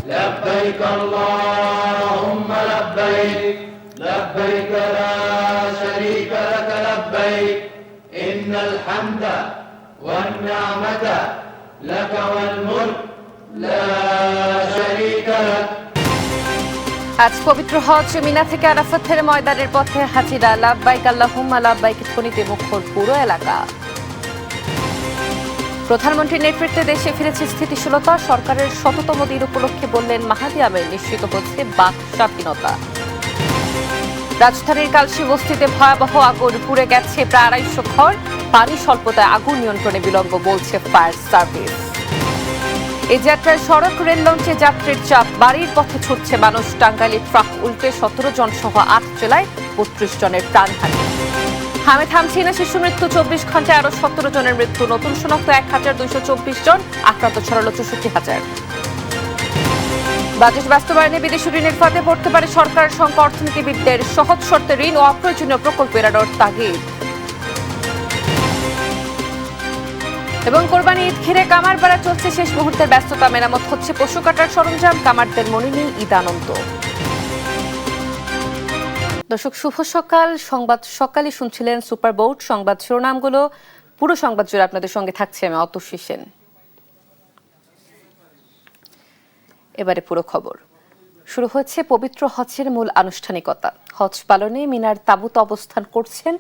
لبيك اللهم لبيك لبيك لا شريك لك لبيك إن الحمد والنعمة لك والملك لا شريك لك। আজ পবিত্র হজ মিনা থেকে আরাফাতের ময়দানের পথে হাজিরা। লাব্বাইক আল্লাহুম্মা লাব্বাইক ধ্বনিতে মুখর পুরো এলাকা। প্রধানমন্ত্রীর নেতৃত্বে দেশে ফিরেছে স্থিতিশীলতা। সরকারের ১০০তম দিন উপলক্ষে বললেন মাহাদি আমির, নিশ্চিত হচ্ছে বাক স্বাধীনতা। রাজধানীর কালশী বস্তিতে ভয়াবহ আগুন, পুড়ে গেছে প্রায় ২৫০ ঘর। পানি স্বল্পতায় আগুন নিয়ন্ত্রণে বিলম্ব, বলছে ফায়ার সার্ভিস। এই যাত্রায় সড়ক রেল লঞ্চে যাত্রীর চাপ, বাড়ির পথে ছুটছে মানুষ। টাঙ্গাইলে ট্রাক উল্টে ১৭ জন সহ ৮ জেলায় ৩২ জনের প্রাণহানি। হামে থামছে না শিশু মৃত্যু, ২৪ ঘন্টায় আরো ১৭ জনের মৃত্যু। নতুন শনাক্ত ১,২২৪ জন, আক্রান্ত ছড়ালো ৬৪,০০০। বাজেট বাস্তবায়নে বিদেশি ঋণের ফাঁদে পড়তে পারে সরকার, শঙ্কা অর্থনীতিবিদদের। সহজ শর্তে ঋণ ও অপ্রয়োজনীয় প্রকল্প এড়ানোর তাগিদ। এবং কোরবানি ঈদ ঘিরে কামারপাড়া চলছে শেষ মুহূর্তের ব্যস্ততা। মেরামত হচ্ছে পশু কাটার সরঞ্জাম, কামারদের মনে নেই ঈদ আনন্দ। দর্শক শুভ সকাল। সংবাদ সকালে শুনছিলেন সুপার বোর্ড সংবাদ শিরোনামগুলো। পুরো সংবাদ জুড়ে আপনাদের সঙ্গে থাকছে আমি অতসী সেন। এবারে পুরো খবর। শুরু হচ্ছে পবিত্র হজের মূল আনুষ্ঠানিকতা। হজ পালনে মিনার তাঁবুতে অবস্থান করছেন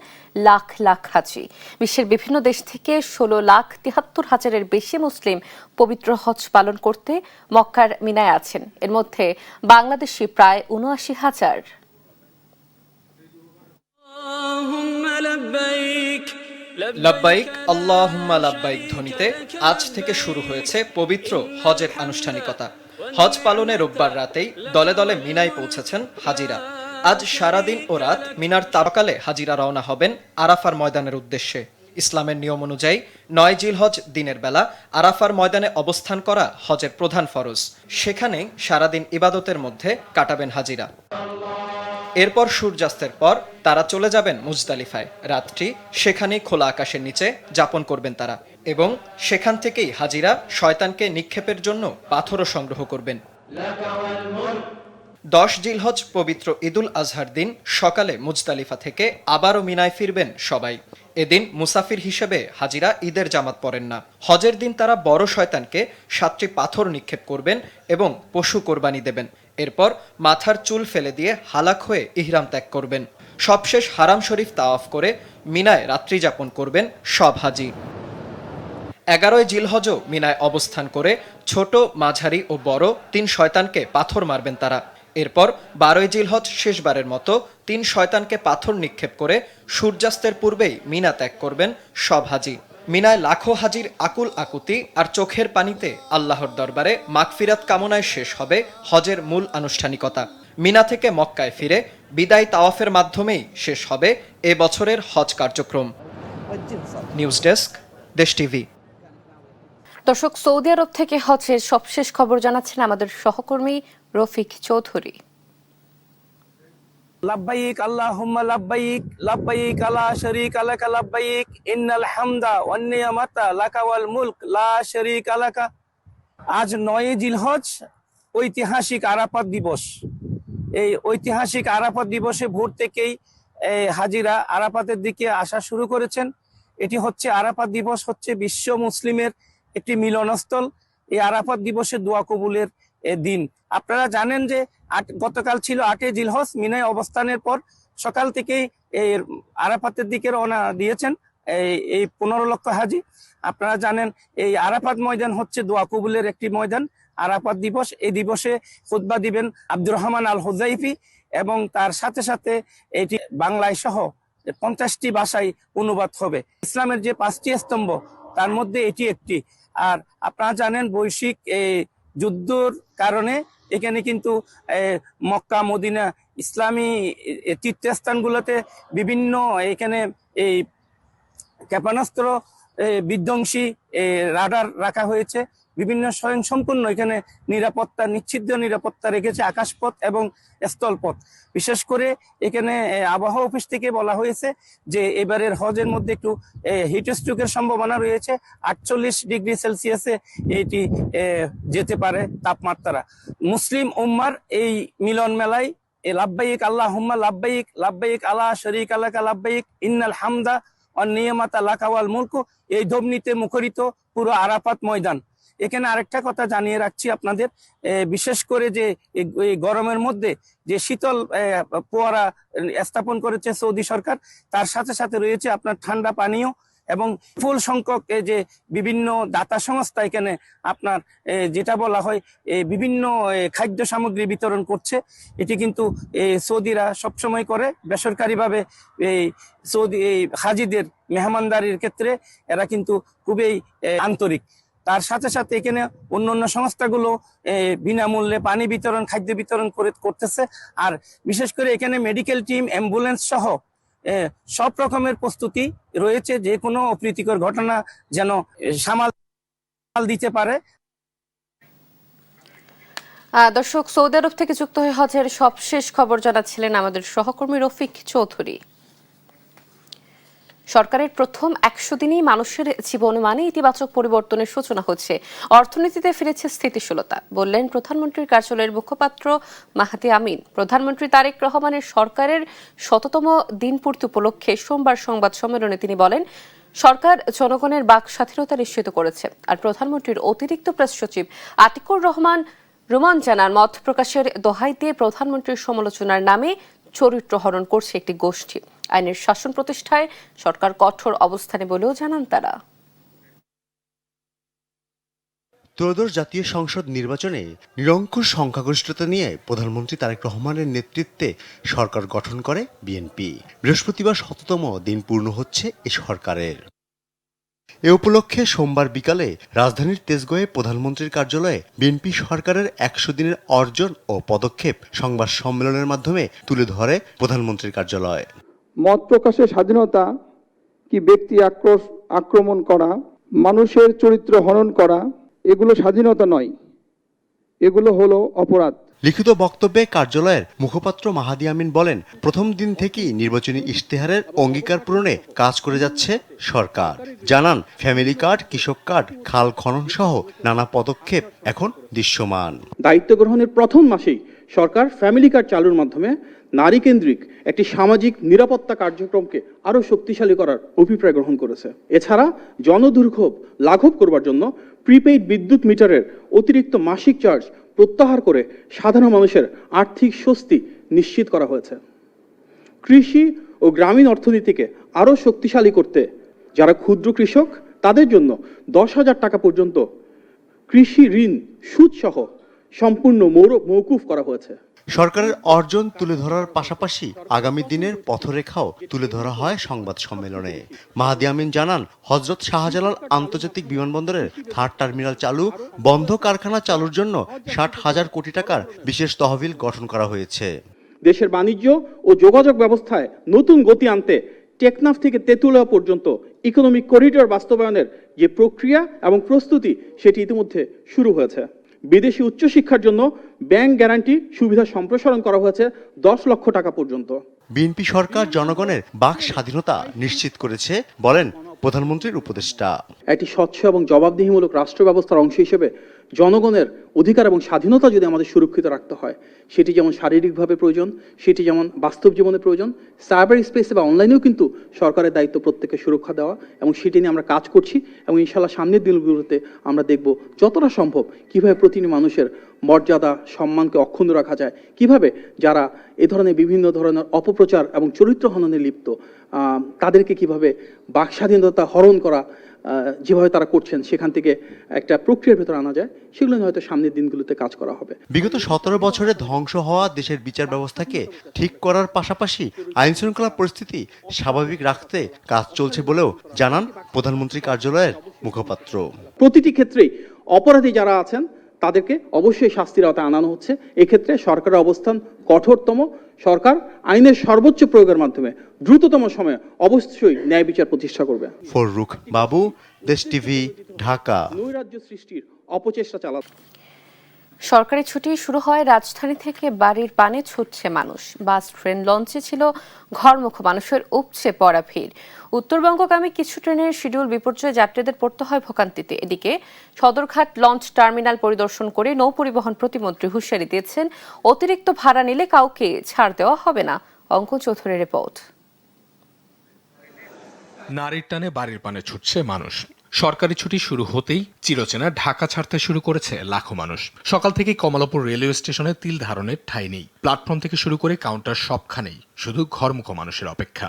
লাখ লাখ হাজি। বিশ্বের বিভিন্ন দেশ থেকে ১৬,৭৩,০০০-এর বেশি মুসলিম পবিত্র হজ পালন করতে মক্কার মিনায় আছেন। এর মধ্যে বাংলাদেশি প্রায় ৭৯,০০০। লাব্বাইক আল্লাহুম্মা লাব্বাইক ধ্বনিতে আজ থেকে শুরু হয়েছে পবিত্র হজের আনুষ্ঠানিকতা। হজ পালনে রোববার রাতেই দলে দলে মিনায় পৌঁছেছেন হাজিরা। আজ সারাদিন ও রাত মিনার তাবাকালে হাজিরা রওনা হবেন আরাফার ময়দানের উদ্দেশ্যে। ইসলামের নিয়ম অনুযায়ী ৯ জিলহজ দিনের বেলা আরাফার ময়দানে অবস্থান করা হজের প্রধান ফরজ। সেখানেই সারাদিন ইবাদতের মধ্যে কাটাবেন হাজিরা। এরপর সূর্যাস্তের পর তারা চলে যাবেন মুজদালিফায়। রাতটি সেখানেই খোলা আকাশের নিচে যাপন করবেন তারা, এবং সেখান থেকেই হাজিরা শয়তানকে নিক্ষেপের জন্য পাথরও সংগ্রহ করবেন। ১০ জিলহজ পবিত্র ঈদুল আজহার দিন সকালে মুজদালিফা থেকে আবারও মিনায় ফিরবেন সবাই। এদিন মুসাফির হিসেবে হাজিরা ঈদের জামাত পরেন না। হজের দিন তারা বড় শয়তানকে ৭টি পাথর নিক্ষেপ করবেন এবং পশু কোরবানি দেবেন। এরপর মাথার চুল ফেলে দিয়ে হালাক হয়ে ইহরাম ত্যাগ করবেন। সবশেষ হারাম শরীফ তাওয়াফ করে মিনায় রাত্রি যাপন করবেন সব হাজি। ১১ জিলহজও মিনায় অবস্থান করে ছোট, মাঝারি ও বড় ৩ শয়তানকে পাথর মারবেন তারা। এরপর ১২ জিলহজ শেষবারের মতো ৩ শয়তানকে পাথর নিক্ষেপ করে সূর্যাস্তের পূর্বেই মিনা ত্যাগ করবেন সব হাজি। মিনায় লাখো হাজির আকুল আকুতি আর চোখের পানিতে আল্লাহর দরবারে মাগফিরাত কামনায় শেষ হবে হজের মূল আনুষ্ঠানিকতা। মিনা থেকে মক্কায় ফিরে বিদায় তাওয়াফের মাধ্যমেই শেষ হবে এ বছরের হজ কার্যক্রম। নিউজ ডেস্ক, দেশ টিভি। দর্শক, সৌদি আরব থেকে হজের সবশেষ খবর জানাচ্ছেন আমাদের সহকর্মী রফিক চৌধুরী। লাব্বাইক আল্লাহুম্মা লাব্বাইক লাব্বাইক লা শারীকা লাকা লাব্বাইক ইন্নাল হামদা ওয়ান নি'মাতা লাকা ওয়াল মুলক লা শারীকা লাকা। আজ ৯ জিলহজ, ঐতিহাসিক আরাফাত দিবস। এই ঐতিহাসিক আরাফাত দিবসে ভোর থেকেই হাজিরা আরাফাতের দিকে আসা শুরু করেছেন। এটি হচ্ছে আরাফাত দিবস, হচ্ছে বিশ্ব মুসলিমের একটি মিলনস্থল। এই আরাফাত দিবসে দোয়া কবুলের দিন। আপনারা জানেন যে গতকাল ছিল ৮ জিলহজ। মিনায় অবস্থানের পর সকাল থেকেই এই আরাফাতের দিকে রওনা দিয়েছেন এই ১৫ লক্ষ হাজি। আপনারা জানেন এই আরাফাত ময়দান হচ্ছে দোয়া কবুলের একটি ময়দান। আরাফাত দিবস, এই দিবসে খুতবা দিবেন আব্দুর রহমান আল হুযাইফি, এবং তার সাথে সাথে এটি বাংলায় সহ ৫০টি ভাষায় অনুবাদ হবে। ইসলামের যে ৫টি স্তম্ভ তার মধ্যে এটি একটি। আর আপনারা জানেন বৈশ্বিক যুদ্ধর কারণে এখানে কিন্তু মক্কা, মদিনা, ইসলামী তীর্থস্থানগুলোতে বিভিন্ন এখানে এই ক্ষেপণাস্ত্র বিধ্বংসী রাডার রাখা হয়েছে, বিভিন্ন স্বয়ংসম্পূর্ণ এখানে নিরাপত্তা, নিশ্চিদ্র নিরাপত্তা রেখেছে আকাশপথ এবং স্থলপথ। বিশেষ করে এখানে আবহাওয়া অফিস থেকে বলা হয়েছে যে এবারের হজের মধ্যে একটু হিট স্ট্রোকের সম্ভাবনা রয়েছে। 48 ডিগ্রি সেলসিয়াসে এটি যেতে পারে তাপমাত্রা। মুসলিম উম্মার এই মিলন মেলায় লাব্বাইক আল্লাহুম্মা লাব্বাইক, লাব্বাইক আলা শারীকা লাকা লাব্বাইক, ইন্নাল হামদা ওয়ান নিয়ামাতা লাকা ওয়াল মুলকু, এই ধ্বনিতে মুখরিত পুরো আরাফাত ময়দান। এখানে আরেকটা কথা জানিয়ে রাখছি আপনাদের, বিশেষ করে যে এই গরমের মধ্যে যে শীতল ফোয়ারা স্থাপন করেছে সৌদি সরকার, তার সাথে সাথে রয়েছে আপনার ঠান্ডা পানীয় এবং ফুল সংখ্যক যে বিভিন্ন দাতা সংস্থা এখানে আপনার যেটা বলা হয় বিভিন্ন খাদ্য সামগ্রী বিতরণ করছে। এটি কিন্তু সৌদিরা সবসময় করে বেসরকারিভাবে। এই সৌদি এই হাজিদের মেহমানদারির ক্ষেত্রে এরা কিন্তু খুবই আন্তরিক। তার সাথে সাথে এখানে অন্যান্য সংস্থাগুলো বিনামূল্যে পানি বিতরণ, খাদ্য বিতরণ করতেছে। আর বিশেষ করে এখানে মেডিকেল টিম, অ্যাম্বুলেন্স সহ সব রকমের প্রস্তুতি রয়েছে, যে কোনো অপ্রীতিকর ঘটনা যেন সামাল দিতে পারে। দর্শক, সৌদি আরব থেকে যুক্ত হয়ে হজের সবশেষ খবর জানাচ্ছিলেন আমাদের সহকর্মী রফিক চৌধুরী। সরকারের প্রথম 100 দিনেই মানুষের জীবন মানে ইতিবাচক পরিবর্তনের সূচনা হচ্ছে, অর্থনীতিতে ফিরেছে স্থিতিশীলতা, বললেন প্রধানমন্ত্রীর কার্যালয়ের মুখপাত্র মাহাদি আমিন। প্রধানমন্ত্রী তারেক রহমানের সরকারের 100তম দিন পূর্তি উপলক্ষে সোমবার সংবাদ সম্মেলনে তিনি বলেন, সরকার জনগণের বাক স্বাধীনতা নিশ্চিত করেছে। আর প্রধানমন্ত্রীর অতিরিক্ত প্রেস সচিব আতিকুর রহমান রুমান জানান, মত প্রকাশের দোহাই দিয়ে প্রধানমন্ত্রীর সমালোচনার নামে চরিত্র হরণ করছে একটি গোষ্ঠী। আইনের শাসন প্রতিষ্ঠায় সরকার কঠোর অবস্থানে বলেও জানান তারা। ত্রয়োদশ জাতীয় সংসদ নির্বাচনে নিরঙ্কুশ সংখ্যাগরিষ্ঠতা নিয়ে প্রধানমন্ত্রী তারেক রহমানের নেতৃত্বে সরকার গঠন করে বিএনপি। বৃহস্পতিবার 100তম দিন পূর্ণ হচ্ছে এ সরকারের। এ উপলক্ষে সোমবার বিকালে রাজধানীর তেজগাঁয়ে প্রধানমন্ত্রীর কার্যালয়ে বিএনপি সরকারের 100 দিনের অর্জন ও পদক্ষেপ সংবাদ সম্মেলনের মাধ্যমে তুলে ধরে প্রধানমন্ত্রীর কার্যালয়। মত প্রকাশের স্বাধীনতা কি ব্যক্তি আক্রমণ করা, মানুষের চরিত্র হনন করা, এগুলো স্বাধীনতা নয়, এগুলো হলো অপরাধ। লিখিত বক্তব্যে কার্যালয়ের মুখপাত্র মাহাদি আমিন বলেন, প্রথম দিন থেকেই নির্বাচনী ইশতেহারের অঙ্গীকার পূরণে কাজ করে যাচ্ছে সরকার। জানান, ফ্যামিলি কার্ড, কৃষক কার্ড, খাল খনন সহ নানা পদক্ষেপ এখন দৃশ্যমান। দায়িত্ব গ্রহণের প্রথম মাসেই সরকার ফ্যামিলি কার্ড চালুর মাধ্যমে নারী কেন্দ্রিক একটি সামাজিক নিরাপত্তা কার্যক্রমকে আরও শক্তিশালী করার অভিপ্রায় গ্রহণ করেছে। এছাড়া জনদুর্ভোগ লাঘব করবার জন্য প্রিপেইড বিদ্যুৎ মিটারের অতিরিক্ত মাসিক চার্জ প্রত্যাহার করে সাধারণ মানুষের আর্থিক স্বস্তি নিশ্চিত করা হয়েছে। কৃষি ও গ্রামীণ অর্থনীতিকে আরও শক্তিশালী করতে যারা ক্ষুদ্র কৃষক তাদের জন্য 10,000 টাকা পর্যন্ত কৃষি ঋণ সুদসহ সম্পূর্ণ মওকুফ করা হয়েছে। সরকারের অর্জন তুলে ধরার পাশাপাশি আগামী দিনের পথরেখাও তুলে ধরা হয় সংবাদ সম্মেলনে। মাহাদি আমিন জানান, হযরত শাহজালাল আন্তর্জাতিক বিমানবন্দরের 3rd টার্মিনাল চালু, বন্ধ কারখানা চালুর জন্য 60,000 কোটি টাকার বিশেষ তহবিল গঠন করা হয়েছে। দেশের বাণিজ্য ও যোগাযোগ ব্যবস্থায় নতুন গতি আনতে টেকনাফ থেকে তেঁতুলিয়া পর্যন্ত ইকোনমিক করিডোর বাস্তবায়নের যে প্রক্রিয়া এবং প্রস্তুতি সেটি ইতিমধ্যে শুরু হয়েছে। বিদেশি উচ্চশিক্ষার জন্য ব্যাংক গ্যারান্টি সুবিধা সম্প্রসারণ করা হয়েছে 10 লক্ষ টাকা পর্যন্ত। বিএনপি সরকার জনগণের বাক স্বাধীনতা নিশ্চিত করেছে বলেন প্রধানমন্ত্রীর উপদেষ্টা। একটি স্বচ্ছ এবং জবাবদিহিমূলক রাষ্ট্র ব্যবস্থার অংশ হিসেবে জনগণের অধিকার এবং স্বাধীনতা যদি আমাদের সুরক্ষিত রাখতে হয়, সেটি যেমন শারীরিকভাবে প্রয়োজন, সেটি যেমন বাস্তব জীবনে প্রয়োজন, সাইবার স্পেসে বা অনলাইনেও কিন্তু সরকারের দায়িত্ব প্রত্যেককে সুরক্ষা দেওয়া, এবং সেটি নিয়ে আমরা কাজ করছি। এবং ইনশাল্লাহ সামনের দিনগুলোতে আমরা দেখব যতটা সম্ভব কিভাবে প্রতিটি মানুষের মর্যাদা সম্মানকে অক্ষুণ্ণ রাখা যায়, কিভাবে যারা এ ধরনের বিভিন্ন ধরনের অপপ্রচার এবং চরিত্র হননে লিপ্ত তাদেরকে কিভাবে বাক স্বাধীনতা হরণ করা যেভাবে তারা করছেন সেখান থেকে একটা প্রক্রিয়ার ভেতর আনা যায়, সেগুলো নিয়ে হয়তো সামনের দিনগুলোতে কাজ করা হবে। বিগত 17 বছরে ধ্বংস হওয়া দেশের বিচার ব্যবস্থাকে ঠিক করার পাশাপাশি আইন শৃঙ্খলা পরিস্থিতি স্বাভাবিক রাখতে কাজ চলছে বলেও জানান প্রধানমন্ত্রী কার্যালয়ের মুখপাত্র। প্রতিটি ক্ষেত্রেই অপরাধী যারা আছেন তাদেরকে অবশ্যই শাস্তির আওতায় আনানো হচ্ছে। এক্ষেত্রে সরকারের অবস্থান কঠোরতম, সরকার আইনের সর্বোচ্চ প্রয়োগের মাধ্যমে দ্রুততম সময়ে অবশ্যই ন্যায় বিচার প্রতিষ্ঠা করবে। ফররুখ বাবু, দেশ টিভি, ঢাকা। নৈরাজ্য সৃষ্টির অপচেষ্টা চালাচ্ছে। সরকারি ছুটি শুরু হয়, রাজধানী থেকে বাড়ির পানে ছুটছে মানুষ। বাস, ট্রেন, লঞ্চে ছিল ঘরমুখো মানুষের উপচে পড়া ভিড়। উত্তরবঙ্গগামী কিছু ট্রেনের শিডিউল বিপর্যয়ে যাত্রীদের পড়তে হয় ভোগান্তিতে। এদিকে সদরঘাট লঞ্চ টার্মিনাল পরিদর্শন করে নৌ পরিবহন প্রতিমন্ত্রী হুঁশিয়ারি দিয়েছেন, অতিরিক্ত ভাড়া নিলে কাউকে ছাড় দেওয়া হবে না। অঙ্কন চৌধুরীর রিপোর্ট। নারীর টানে বাড়ির পানে ছুটছে মানুষ। সরকারি ছুটি শুরু হতেই চিরচেনা ঢাকা ছাড়তে শুরু করেছে লাখো মানুষ। সকাল থেকে কমলাপুর রেলওয়ে স্টেশনে তিল ধারণের ঠাঁই নেই। প্ল্যাটফর্ম থেকে শুরু করে কাউন্টার সবখানেই শুধু ঘরমুখো মানুষের অপেক্ষা।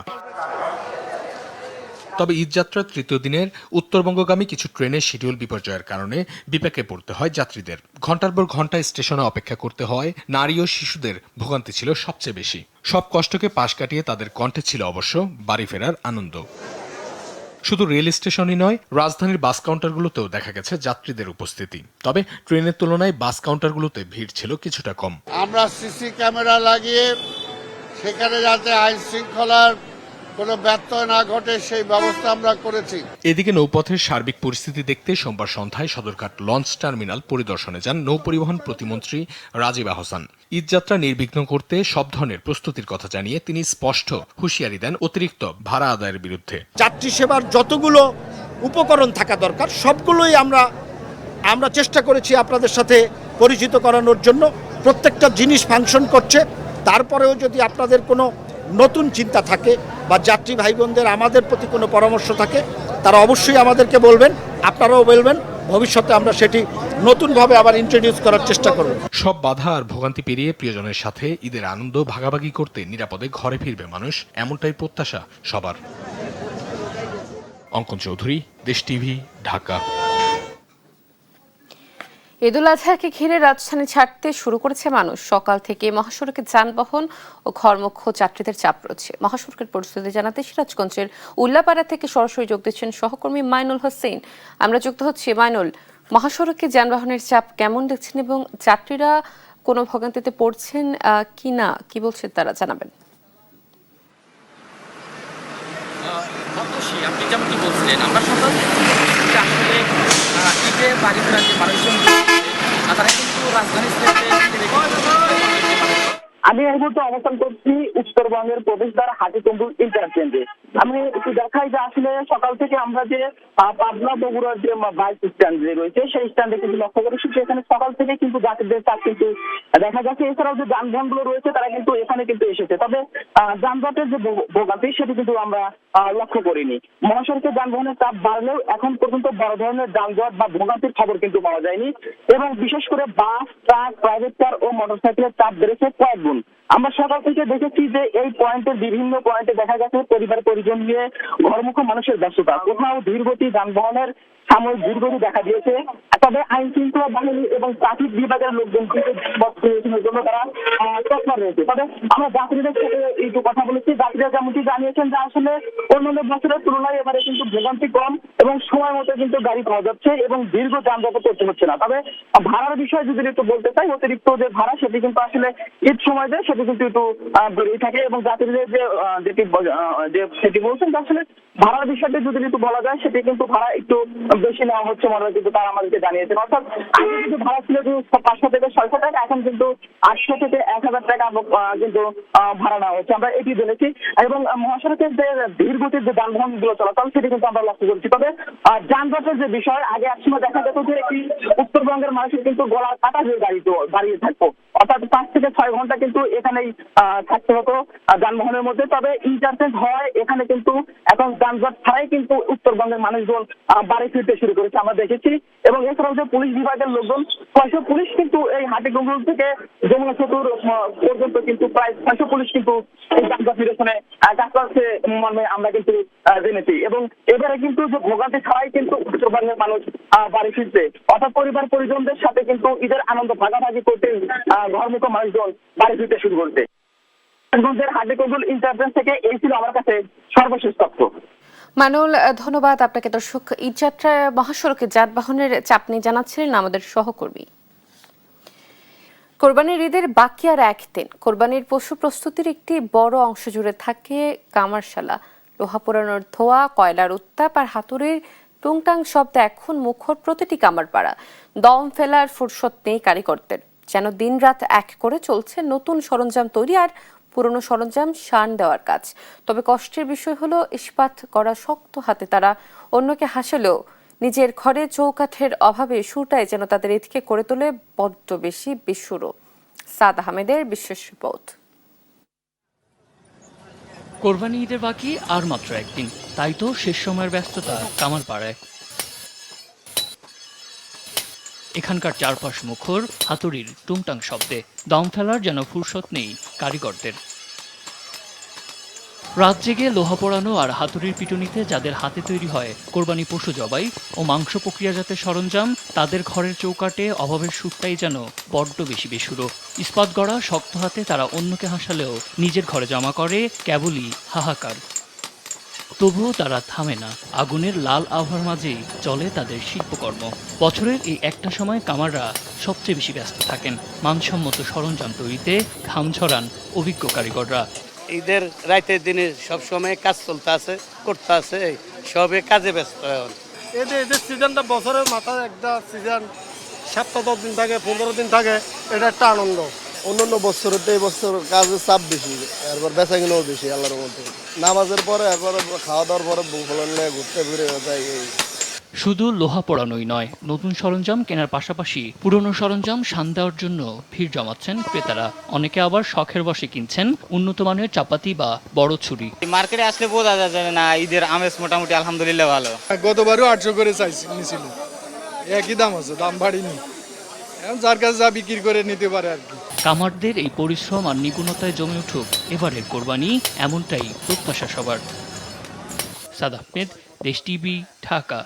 তবে ঈদযাত্রার তৃতীয় দিনের উত্তরবঙ্গগামী কিছু ট্রেনের শিডিউল বিপর্যয়ের কারণে বিপাকে পড়তে হয় যাত্রীদের। ঘণ্টার পর ঘণ্টা স্টেশনে অপেক্ষা করতে হয়। নারী ও শিশুদের ভোগান্তি ছিল সবচেয়ে বেশি। সব কষ্টকে পাশ কাটিয়ে তাদের কণ্ঠে ছিল অবশ্য বাড়ি ফেরার আনন্দ। শুধু রেল স্টেশনই নয়, রাজধানীর বাস কাউন্টারগুলোতেও দেখা গেছে যাত্রীদের উপস্থিতি। তবে ট্রেনের তুলনায় বাস কাউন্টারগুলোতে ভিড় ছিল কিছুটা কম। আমরা সিসি ক্যামেরা লাগিয়ে সেখানে যাতে আইন শৃঙ্খলার কোনো ব্যত্যয় না ঘটে সেই ব্যবস্থা আমরা করেছি। এদিকে নৌপথের সার্বিক পরিস্থিতি দেখতে সোমবার সন্ধ্যায় সদরঘাট লঞ্চ টার্মিনাল পরিদর্শনে যান নৌ পরিবহন প্রতিমন্ত্রী রাজীব আহসান। ঈদযাত্রা নির্বিঘ্ন করতে সব ধরনের প্রস্তুতির কথা জানিয়ে তিনি স্পষ্ট হুঁশিয়ারি দেন অতিরিক্ত ভাড়া আদায়ের বিরুদ্ধে। যাত্রী সেবার যতগুলো উপকরণ থাকা দরকার সবগুলোই আমরা চেষ্টা করেছি আপনাদের সাথে পরিচিত করানোর জন্য। প্রত্যেকটা জিনিস ফাংশন করছে। তারপরেও যদি আপনাদের কোনো নতুন চিন্তা থাকে বা যাত্রী ভাই বোনদের আমাদের প্রতি কোনো পরামর্শ থাকে, তারা অবশ্যই আমাদেরকে বলবেন, আপনারাও বলবেন। ভবিষ্যতে আমরা সেটি নতুনভাবে আবার ইন্ট্রোডিউস করার চেষ্টা করব। সব বাধা আর ভোগান্তি পেরিয়ে প্রিয়জনের সাথে ঈদের আনন্দ ভাগাভাগি করতে নিরাপদে ঘরে ফিরবে মানুষ, এমনটাই প্রত্যাশা সবার। অঙ্কন চৌধুরী, দেশ টিভি, ঢাকা। ঈদুল আজহাকে ঘিরে রাজধানী ছাড়তে শুরু করেছে মানুষ। সকাল থেকে মহাসড়কে যানবাহন ও ঘরমুখো যাত্রীদের চাপ রয়েছে। মহাসড়কের পরিস্থিতি জানাতে সিরাজগঞ্জের উল্লাপাড়া থেকে সরাসরি যোগ দিচ্ছেন সহকর্মী মাইনুল হোসেন। আমরা যুক্ত হচ্ছি। মাইনুল, মহাসড়কে যানবাহনের চাপ কেমন দেখছেন এবং যাত্রীরা কোনো ভোগান্তিতে পড়ছেন কি না, কি বলছেন তারা, জানাবেন। অবশ্যই আপনি যেমনটি বলছিলেন, আমরা সকাল থেকে আসলে ঈদে বাড়ি ফেরার যে মানুষজন তারা কিন্তু রাজধানী আমি এই মুহূর্তে অবস্থান করছি উত্তরবঙ্গের প্রবেশদ্বার হাটিকুমরুল ইন্টারচেঞ্জে। আমি একটু দেখাই যে আসলে সকাল থেকে আমরা যে পাবনা বগুড়ার যে বাইক স্ট্যান্ড যে রয়েছে সেই স্ট্যান্ডে কিন্তু লক্ষ্য করেছি যে এখানে সকাল থেকে কিন্তু যাত্রীদের চাপ কিন্তু দেখা যাচ্ছে। এছাড়াও যে যানবাহন গুলো রয়েছে তারা কিন্তু এখানে কিন্তু এসেছে। তবে যানজটের যে ভোগান্তি সেটি কিন্তু আমরা লক্ষ্য করিনি। মহাসড়কে যানবাহনের চাপ বাড়লেও এখন পর্যন্ত বড় ধরনের যানজট বা ভোগান্তির খবর কিন্তু পাওয়া যায়নি। এবং বিশেষ করে বাস, ট্রাক, প্রাইভেট কার ও মোটরসাইকেলের চাপ বেড়েছে কয়েক গুণ। আমরা সকাল থেকে দেখেছি যে এই পয়েন্টের বিভিন্ন পয়েন্টে দেখা গেছে পরিবার পরিজন নিয়ে ঘরমুখো মানুষের ব্যস্ততা। কোথাও ধীরগতি যানবাহনের সাময়িক দুর্গতি দেখা দিয়েছে। তবে আইন শৃঙ্খলা বাহিনী এবং ট্রাফিক বিভাগের লোকজন কিন্তু জন্য তারা তৎপর রয়েছে। তবে আমরা যাত্রীদের সাথে একটু কথা বলেছি। যাত্রীরা যেমনটি জানিয়েছেন যে আসলে অন্যান্য বছরের তুলনায় এবারে কিন্তু ভোগান্তি কম এবং সময় মতো কিন্তু গাড়ি পাওয়া যাচ্ছে এবং দীর্ঘ যানজট করতে হচ্ছে না। তবে ভাড়ার বিষয়ে যদি একটু বলতে চাই, অতিরিক্ত যে ভাড়া সেটি কিন্তু আসলে ঈদ সময় দেয় সেটি কিন্তু একটু বেড়েই থাকে। এবং যাত্রীদের যে সেটি বলছেন যে আসলে ভাড়ার বিষয়টি যদি একটু বলা যায় সেটি কিন্তু ভাড়া একটু বেশি নেওয়া হচ্ছে মনে হয়, কিন্তু তারা আমাদেরকে জানিয়েছেন। অর্থাৎ আগে কিন্তু ভাড়া ছিল 500 থেকে 600 টাকা, এখন কিন্তু 800 থেকে 1000 টাকা কিন্তু ভাড়া নেওয়া হচ্ছে, আমরা এটি জেনেছি। এবং মহাসড়কের যে ধীরগতির যে যানবাহন গুলো চলাচল সেটি কিন্তু আমরা লক্ষ্য করছি। তবে যানজটের যে বিষয়, আগে একসময় দেখা যেত যে একটি উত্তরবঙ্গের মানুষের কিন্তু গলার কাটা হয়ে দাঁড়িয়ে থাকতো, অর্থাৎ 5 থেকে 6 ঘন্টা কিন্তু এখানেই থাকতে হতো যানবাহনের মধ্যে। তবে ইন্টারচেঞ্জ হয় এখানে কিন্তু এখন যানজট ছাড়াই কিন্তু উত্তরবঙ্গের মানুষজন বাড়ি ফিরতে শুরু করেছে, আমরা দেখেছি। এবং এছাড়াও যে পুলিশ বিভাগের লোকজন 600 পুলিশ কিন্তু এই হাটিকুমরুল থেকে যমুনা সেতুর পর্যন্ত কিন্তু প্রায় 600 পুলিশ কিন্তু এই যানজট নিরসনে কাজ করছে মর্মে আমরা কিন্তু জেনেছি। এবং এবারে কিন্তু যে ভোগান্তি ছাড়াই কিন্তু উত্তরবঙ্গের মানুষ বাড়ি ফিরছে, অর্থাৎ পরিবার পরিজনদের সাথে কিন্তু ঈদের আনন্দ ভাগাভাগি করতে ঘরমুখো মানুষজন বাড়ি ফিরতে শুরু করছে। হাটিকুমরুল ইন্টারচেঞ্জ থেকে এই ছিল আমার কাছে সর্বশেষ তথ্য। মাইনুল, ধন্যবাদ আপনাকে। দর্শক, ঈদযাত্রায় মহাসড়কে যানবাহনের চাপ নিয়ে জানাচ্ছিলেন আমাদের সহকর্মী। কোরবানির ঈদের বাকি আর একদিন। কোরবানির পশু প্রস্তুতির একটি বড় অংশ জুড়ে থাকে কামারশালা। লোহা পোড়ানোর ধোয়া, কয়লার উত্তাপ আর হাতুড়ির টুংটাং শব্দে এখন মুখর প্রতিটি কামারপাড়া। দম ফেলার ফুরসত নেই কারিগরদের, যেন দিনরাত এক করে চলছে নতুন সরঞ্জাম তৈরি আর পুরনো সরঞ্জাম শান দেওয়ার কাজ। তবে কষ্টের বিষয় হলো ইস্পাত করা শক্ত হাতে তারা অন্যকে হাসালেও নিজের ঘরে চৌকাঠের অভাবে সুরটাই যেন তাদের ঈদকে করে তোলে বড্ড বেশি বেসুরো। সাদ আহমেদের বিশেষ রিপোর্ট। কোরবানি ঈদের বাকি আর মাত্র একদিন, তাই তো শেষ সময়ের ব্যস্ততা কামারপাড়ায়। এখানকার চারপাশ মুখর হাতুড়ির টুংটাং শব্দে, দম ফেলার যেন ফুরসত নেই কারিগরদের। রাত জেগে লোহা পোড়ানো আর হাতুড়ির পিটুনিতে যাদের হাতে তৈরি হয় কোরবানি পশু জবাই ও মাংস প্রক্রিয়াজাতের সরঞ্জাম, তাদের ঘরের চৌকাটে অভাবের সুরটাই যেন বড্ড বেশি বেসুরো। ইস্পাত গড়া শক্ত হাতে তারা অন্যকে হাসালেও নিজের ঘরে জমা করে কেবলই হাহাকার। তবুও তারা থামে না, আগুনের লাল আভার মাঝেই চলে তাদের শিল্পকর্ম। বছরের এই একটা সময় কামাররা সবচেয়ে বেশি ব্যস্ত থাকেন। মানসম্মত সরঞ্জাম তৈরিতে ঘাম ঝরান অভিজ্ঞ কারিগররা। ঈদের রাতের দিনে সবসময় কাজ চলতে আছে, করতে আছে, সবে কাজে ব্যস্ত। এখন এদের সিজনটা বছরের মাথায় একটা সিজন, 7-10 দিন থাকে, 15 দিন থাকে, এটা একটা আনন্দ। অন্যান্য বছরতে এই বছর কাজের চাপ বেশি, এরপর বেচা কিনাও বেশি আল্লাহর মধ্যে। নামাজের পরে এরপর খাওয়া দাওয়ার পরে ফলন নিয়ে ঘুরতে ফিরে যায়। শুধু লোহা পোড়ানোই নয়, নতুন সরঞ্জাম কেনার পাশাপাশি পুরনো সরঞ্জাম শান দেওয়ার জন্য ভিড় জমাচ্ছেন ক্রেতারা। অনেকে আবার শখের বশে কিনছেন উন্নত মানের চাপাতি বা বড় ছুরি। মার্কেটে আসলে বোঝা যায় না, ঈদের আমেজ মোটামুটি আলহামদুলিল্লাহ ভালো। গতবারও 800 করে নিয়েছিল, একই দাম আছে, দাম বাড়িনি। যার কাছে যা বিক্রি করে নিতে পারে আর কি। কামারদের এই পরিশ্রম আর নিপুণতায় জমে উঠুক এবারের কোরবানি, এমনটাই প্রত্যাশা সবার। সাদ আহমেদ, দেশ টিভি, ঢাকা।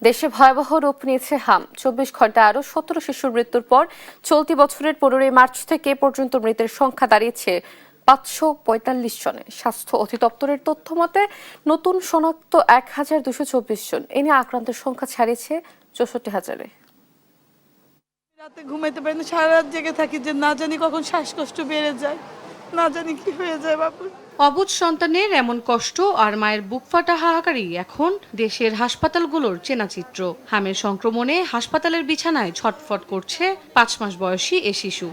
দেশে ভয়াবহ রূপ নিয়েছে হাম। 24 ঘন্টা আরও 17 শিশুর মৃত্যুর পর চলতি বছরের 15 মার্চ থেকে পর্যন্ত মৃতের সংখ্যা দাঁড়িয়েছে 545 জনে। স্বাস্থ্য অধিদপ্তরের তথ্য মতে নতুন শনাক্ত 1224 জন। এ নিয়ে আক্রান্তের সংখ্যা ছাড়িয়েছে 64,000-এ। রাতে ঘুমাইতে পারি না, সারা রাত জেগে থাকি যে না জানি কখন শ্বাসকষ্ট বেড়ে যায়, না জানি কি হয়ে যায় বাবু। অবুঝ সন্তানের এমন কষ্ট আর মায়ের বুক ফাটা হাহাকারই এখন দেশের হাসপাতালগুলোর চেনা চিত্র। হামের সংক্রমণে হাসপাতালের বিছানায় ছটফট করছে 5 মাস বয়সী এ শিশু।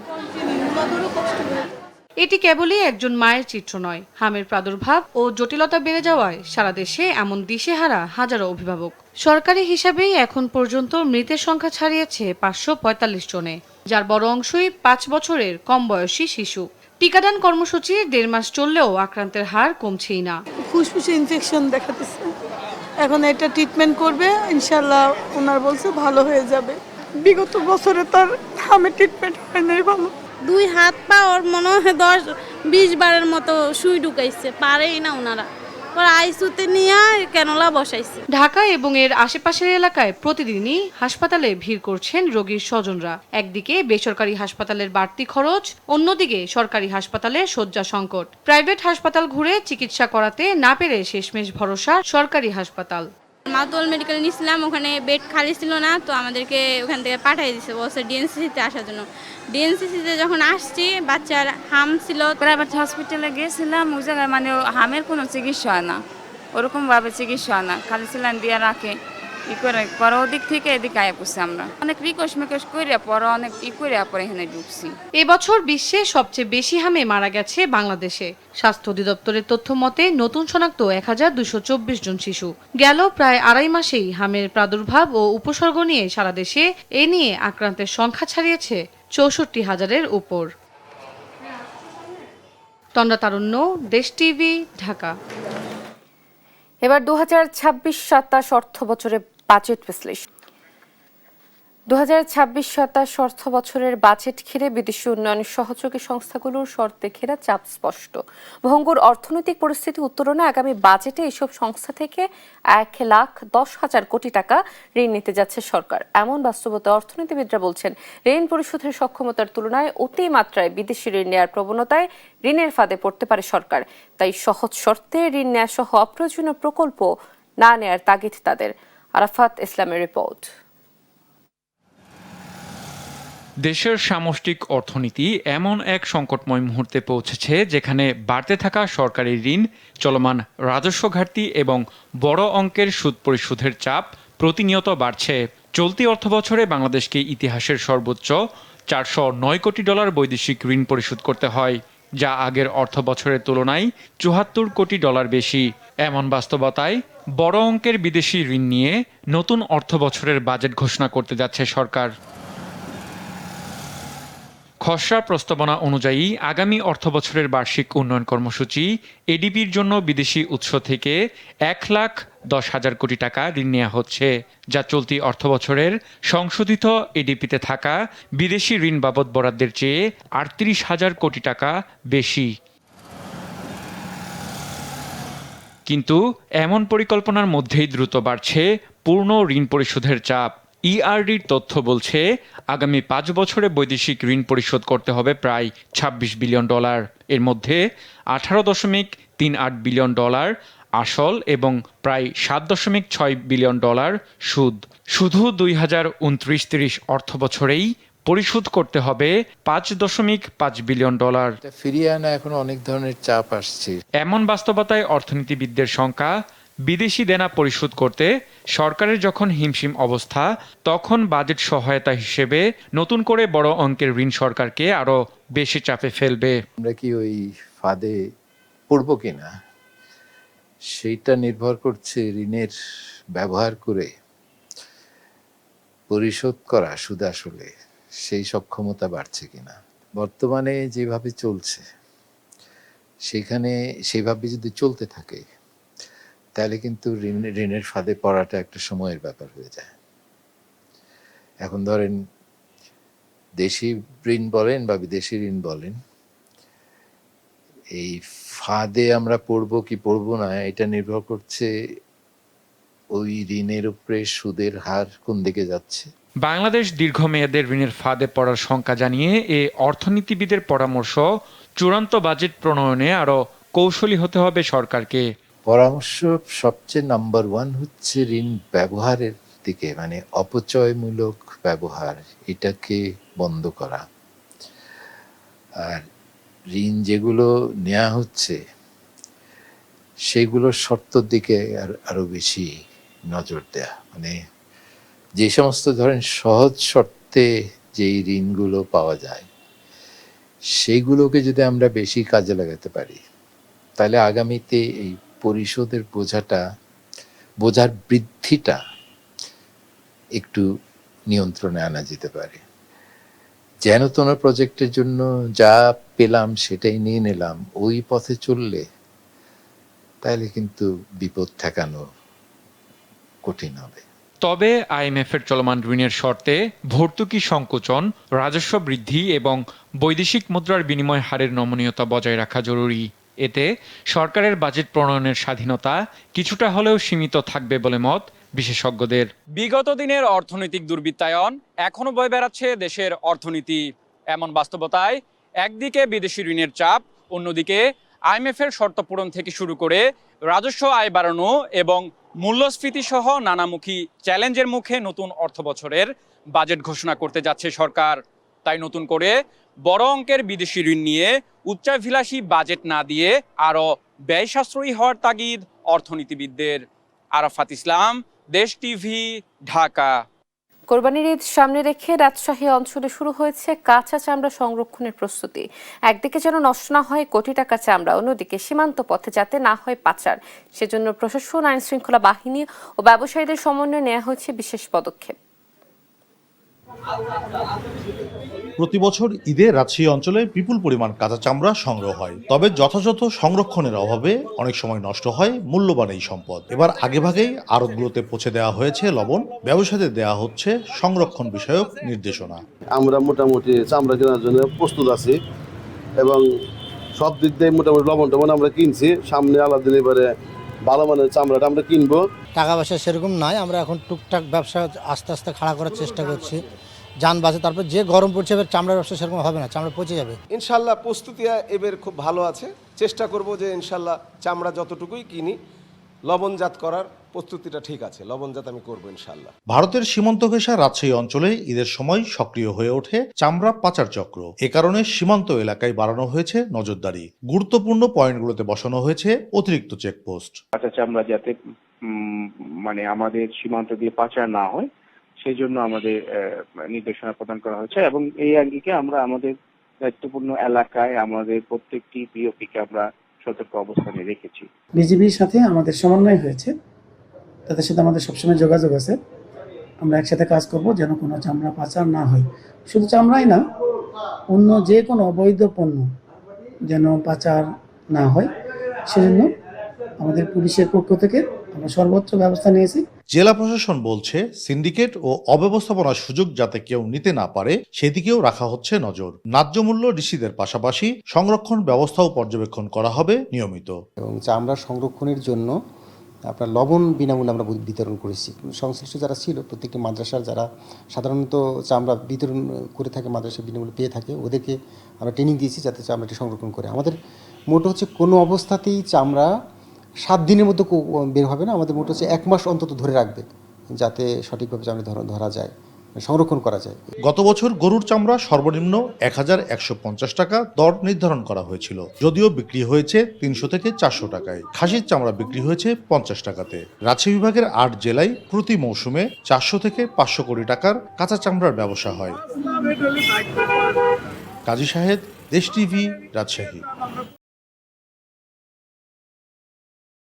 এটি কেবলই একজন মায়ের চিত্র নয়, হামের প্রাদুর্ভাব ও জটিলতা বেড়ে যাওয়ায় সারা দেশে এমন দিশেহারা হাজারো অভিভাবক। সরকারি হিসাবেই এখন পর্যন্ত মৃতের সংখ্যা ছাড়িয়েছে 545 জনে, যার বড় অংশই 5 বছরের কম বয়সী শিশু। টিকাদান কর্মসূচি 1.5 মাস চললেও আক্রান্তের হার কমছেই না। ফুসফুসে ইনফেকশন দেখাতেছে, এখন এটা ট্রিটমেন্ট করবে, ইনশাল্লাহ ওনার বলছে ভালো হয়ে যাবে। বিগত বছরে তার হামের ট্রিটমেন্ট হয় নাই ভালো। 2 হাত পা ওর মনে হয় 10-20 বারের মতো সুই ঢুকাইছে, পারেই না ওনারা। আইসিইউতে নিয়ে ক্যানোলা বসাইছে। ঢাকা এবং এর আশেপাশের এলাকায় প্রতিদিনই হাসপাতালে ভিড় করছেন রোগীর স্বজনরা। একদিকে বেসরকারি হাসপাতালের বাড়তি খরচ, অন্যদিকে সরকারি হাসপাতালে শয্যা সংকট। প্রাইভেট হাসপাতাল ঘুরে চিকিৎসা করাতে না পেরে শেষমেশ ভরসা সরকারি হাসপাতাল। মাতোয়াল মেডিকেল নিয়েছিলাম, ওখানে বেড খালি ছিল না, তো আমাদেরকে ওখান থেকে পাঠিয়ে দিয়েছে, বলছে ডিএনসিসিতে আসার জন্য। ডিএনসিসিতে যখন আসছি বাচ্চার হাম ছিল, প্রাইভেট হসপিটালে গিয়েছিলাম, ওই জায়গায় মানে হামের কোনো চিকিৎসা হয় না, ওরকমভাবে চিকিৎসা হয় না, খালি স্যালাইন দিয়ে রাখে করে পরে ওদিক থেকে এদিকে আয়া পড়ছি। আমরা অনেক রিকোয়েস্ট করে পরে অনেক করে পরে এখানে ঢুকছি। এবছর বিশ্বে সবচেয়ে বেশি হামে মারা গেছে বাংলাদেশে। স্বাস্থ্য অধিদপ্তরের তথ্য মতে নতুন শনাক্ত 1224 জন শিশু। গেল প্রায় 2.5 মাসেই হামের প্রাদুর্ভাব ও উপসর্গ নিয়ে সারা দেশে এ নিয়ে আক্রান্তের সংখ্যা ছাড়িয়েছে 64,000-এর উপর। তন্দ্রা তারুণ্য, দেশ টিভি, ঢাকা। এবার 2026-27 অর্থ বছরের বাজেট বিশ্লেষণ। 2026-27 অর্থ বছরের বাজেট ঘিরে বিদেশি উন্নয়ন সহযোগী সংস্থাগুলোর শর্তে ঘেরা চাপ স্পষ্ট। ভঙ্গুর অর্থনৈতিক পরিস্থিতি উত্তরণে আগামী বাজেটে এসব সংস্থা থেকে 1,10,000 কোটি টাকা ঋণ নিতে যাচ্ছে সরকার। এমন বাস্তবতা অর্থনীতিবিদরা বলছেন, ঋণ পরিশোধের সক্ষমতার তুলনায় অতিমাত্রায় বিদেশি ঋণ নেওয়ার প্রবণতায় ঋণের ফাঁদে পড়তে পারে সরকার। তাই সহজ শর্তে ঋণ নেওয়া সহ অপ্রয়োজনীয় প্রকল্প না নেয়ার তাগিদ তাদের। আরাফাত ইসলামের রিপোর্ট। দেশের সামষ্টিক অর্থনীতি এমন এক সংকটময় মুহূর্তে পৌঁছেছে যেখানে বাড়তে থাকা সরকারি ঋণ, চলমান রাজস্ব ঘাটতি এবং বড় অঙ্কের সুদ পরিশোধের চাপ প্রতিনিয়ত বাড়ছে। চলতি অর্থবছরে বাংলাদেশকে ইতিহাসের সর্বোচ্চ $409 কোটি বৈদেশিক ঋণ পরিশোধ করতে হয়, যা আগের অর্থ বছরের তুলনায় $74 কোটি বেশি। এমন বাস্তবতায় বড় অঙ্কের বিদেশি ঋণ নিয়ে নতুন অর্থ বছরের বাজেট ঘোষণা করতে যাচ্ছে সরকার। খসড়া প্রস্তাবনা অনুযায়ী আগামী অর্থবছরের বার্ষিক উন্নয়ন কর্মসূচি এডিপির জন্য বিদেশি উৎস থেকে 1,10,000 কোটি টাকা ঋণ নেওয়া হচ্ছে, যা চলতি অর্থবছরের সংশোধিত এডিপিতে থাকা বিদেশি ঋণ বাবদ বরাদ্দের চেয়ে 38,000 কোটি টাকা বেশি। কিন্তু এমন পরিকল্পনার মধ্যেই দ্রুত বাড়ছে পূর্ণ ঋণ পরিশোধের চাপ। ইআরডির তথ্য বলছে আগামী 5 বছরে বৈদেশিক ঋণ পরিশোধ করতে হবে প্রায় $26 বিলিয়ন। এর মধ্যে $18.38 বিলিয়ন আসল এবং প্রায় $7.6 বিলিয়ন সুদ। শুধু 2029-30 অর্থ বছরেই পরিশোধ করতে হবে $5.5 বিলিয়ন। ফিরিয়ে আনা এখন অনেক ধরনের চাপ আসছে। এমন বাস্তবতায় অর্থনীতিবিদদের শঙ্কা, বিদেশি দেনা পরিশোধ করতে সরকারের যখন হিমশিম অবস্থা, তখন বাজেট সহায়তা হিসেবে নতুন করে বড় অঙ্কের ঋণ সরকারকে আরো বেশি চাপে ফেলবে। আমরা কি ওই ফাঁদে পড়ব কিনা সেইটা নির্ভর করছে ঋণের ব্যবহার করে পরিশোধ করা সুদ আসলে সেই সক্ষমতা বাড়ছে কিনা। বর্তমানে যেভাবে চলছে সেখানে সেভাবে যদি চলতে থাকে তাহলে কিন্তু ঋণের ফাঁদে পড়াটা একটা সময়ের ব্যাপার হয়ে যায়। এখন ধরেন দেশি ঋণ বলেন বা বিদেশি ঋণ বলেন, এই ফাঁদে আমরা পড়বো কি পড়বো না এটা নির্ভর করছে ওই ঋণের উপরে সুদের হার কোন দিকে যাচ্ছে। বাংলাদেশ দীর্ঘমেয়াদের ঋণের ফাঁদে পড়ার শঙ্কা জানিয়ে এ অর্থনীতিবিদের পরামর্শ, চূড়ান্ত বাজেট প্রণয়নে আরো কৌশলী হতে হবে সরকারকে। পরামর্শ সবচেয়ে নাম্বার 1 হচ্ছে ঋণ ব্যবহারের দিকে, মানে অপচয়মূলক ব্যবহার, এটাকে বন্ধ করা। আর ঋণ যেগুলো নেওয়া হচ্ছে সেগুলোর শর্তর দিকে আরো বেশি নজর দেয়া, মানে যে সমস্ত ধরেন সহজ শর্তে যেই ঋণগুলো পাওয়া যায় সেইগুলোকে যদি আমরা বেশি কাজে লাগাতে পারি তাহলে আগামীতে এই পরিশোধের বোঝার বৃদ্ধিটা একটু নিয়ন্ত্রণে আনা যেতে পারে। যেন তেন প্রজেক্টের জন্য যা পেলাম সেটাই নিয়ে নিলাম, ওই পথে চললে তাহলে কিন্তু বিপদ ঠেকানো কঠিন হবে। তবে আইএমএফের চলমান ঋণের শর্তে ভর্তুকি সংকোচন, রাজস্ব বৃদ্ধি এবং বৈদেশিক মুদ্রার বিনিময় হারের নমনীয়তা বজায় রাখা জরুরি। এতে সরকারের বাজেট প্রণয়নের স্বাধীনতা কিছুটা হলেও সীমিত থাকবে বলে মত বিশেষজ্ঞদের। বিগত দিনের অর্থনৈতিক দুর্বৃত্তায়ন এখনো বয়ে বেড়াচ্ছে দেশের অর্থনীতি। এমন বাস্তবতায় একদিকে বিদেশি ঋণের চাপ, অন্যদিকে আইএমএফের শর্ত পূরণ থেকে শুরু করে রাজস্ব আয় বাড়ানো এবং মূল্যস্ফীতি সহ নানামুখী চ্যালেঞ্জের মুখে নতুন অর্থবছরের বাজেট ঘোষণা করতে যাচ্ছে সরকার। তাই নতুন করে বড় অঙ্কের বিদেশি ঋণ নিয়ে উচ্চাভিলাষী বাজেট না দিয়ে আরও ব্যয় সাশ্রয়ী হওয়ার তাগিদ অর্থনীতিবিদদের। আরাফাত ইসলাম, দেশ টিভি, ঢাকা। কোরবানির ঈদ সামনে রেখে রাজশাহী অঞ্চলে শুরু হয়েছে কাঁচা চামড়া সংরক্ষণের প্রস্তুতি। একদিকে যেন নষ্ট না হয় কোটি টাকা চামড়া, অন্যদিকে সীমান্ত পথে যাতে না হয় পাচার, সেজন্য প্রশাসন, আইন শৃঙ্খলা বাহিনী ও ব্যবসায়ীদের সমন্বয়ে নেওয়া হয়েছে বিশেষ পদক্ষেপ। প্রতি বছর ঈদে রাজশাহী অঞ্চলে বিপুল পরিমাণ কাঁচা চামড়া সংগ্রহ হয়, তবে যথাযথ সংরক্ষণের অভাবে অনেক সময় নষ্ট হয় মূল্যবান এই সম্পদ। এবার আগেভাগেই আড়তগুলোতে পৌঁছে দেওয়া হয়েছে লবণ, ব্যবসায়ীদের দেওয়া হচ্ছে সংরক্ষণ বিষয়ক নির্দেশনা। আমরা মোটামুটি চামড়া কেনার জন্য প্রস্তুত আছি এবং সব দিক দিয়ে মোটামুটি লবণ টবণ আমরা কিনছি। সামনে আলাদা এবারে ভালো মানের চামড়াটা আমরা কিনবো। টাকা পয়সা সেরকম নাই, আমরা এখন টুকটাক ব্যবসা আস্তে আস্তে খাড়া করার চেষ্টা করছি। যান বাসে, তারপর যে গরম পড়ছে এবার চামড়ার ব্যবসা সেরকম হবে না, চামড়া পচে যাবে। ইনশাল্লাহ প্রস্তুতি এবার খুব ভালো আছে। চেষ্টা করব যে ইনশাল্লাহ চামড়া যতটুকুই কিনি লবণজাত করার প্রস্তুতিটা ঠিক আছে, লবণজাত আমি করবো ইনশাল্লাহ। ভারতের সীমান্ত ঘেঁষা রাজশাহী অঞ্চলে ঈদের সময় সক্রিয় হয়ে ওঠে চামড়া পাচার চক্র। এ কারণে সীমান্ত এলাকায় বাড়ানো হয়েছে নজরদারি। গুরুত্বপূর্ণ পয়েন্টগুলোতে বসানো হয়েছে অতিরিক্ত চেকপোস্ট। কাঁচা চামড়া যাতে মানে আমাদের সীমান্ত দিয়ে পাচার না হয় সেই জন্য আমাদের নির্দেশনা প্রদান করা হয়েছে এবং এই আঙ্গিকে আমরা আমাদের দায়িত্বপূর্ণ এলাকায় আমাদের প্রত্যেকটি বিওপিকে আমরা সতর্ক অবস্থানে রেখেছি। বিজিবির সাথে আমাদের সমন্বয় হয়েছে, তাদের সাথে আমাদের সবসময় যোগাযোগ আছে। আমরা একসাথে কাজ করব যেন কোনো চামড়া পাচার না হয়। শুধু চামড়াই না, অন্য যে কোনো অবৈধ পণ্য যেন পাচার না হয়, সেজন্য আমাদের পুলিশের পক্ষ থেকে আমরা সর্বোচ্চ ব্যবস্থা নিয়েছি। জেলা প্রশাসন বলছে সিন্ডিকেট ও অব্যবস্থাপনার সুযোগ যাতে কেউ নিতে না পারে সেদিকেও রাখা হচ্ছে নজর। ন্যায্য মূল্য নিশ্চিতের পাশাপাশি সংরক্ষণ ব্যবস্থাও পর্যবেক্ষণ করা হবে নিয়মিত। এবং চামড়া সংরক্ষণের জন্য আপনার লবণ বিনামূল্যে আমরা বিতরণ করেছি। সংশ্লিষ্ট যারা ছিল প্রত্যেকটি মাদ্রাসার যারা সাধারণত চামড়া বিতরণ করে থাকে, মাদ্রাসা বিনামূল্যে পেয়ে থাকে, ওদেরকে আমরা ট্রেনিং দিয়েছি যাতে চামড়াটি সংরক্ষণ করে। আমাদের মোটো হচ্ছে কোনো অবস্থাতেই চামড়া 7 দিনের মধ্যে বের হবে না, আমাদের মোট হচ্ছে 1 মাস অন্তত ধরে রাখবে যাতে সঠিকভাবে চামড়া ধরা যায়, সংরক্ষণ করা যায়। গত বছর গরুর চামড়া সর্বনিম্ন 1150 টাকা দর নির্ধারণ করা হয়েছিল, যদিও বিক্রি হয়েছে 300 থেকে 400 টাকায়। খাসির চামড়া বিক্রি হয়েছে 50 টাকাতে। রাজশাহী বিভাগের 8 জেলায় প্রতি মৌসুমে 400 থেকে 500 কোটি টাকার কাঁচা চামড়ার ব্যবসা হয়। কাজী শাহেদ, দেশ টিভি, রাজশাহী।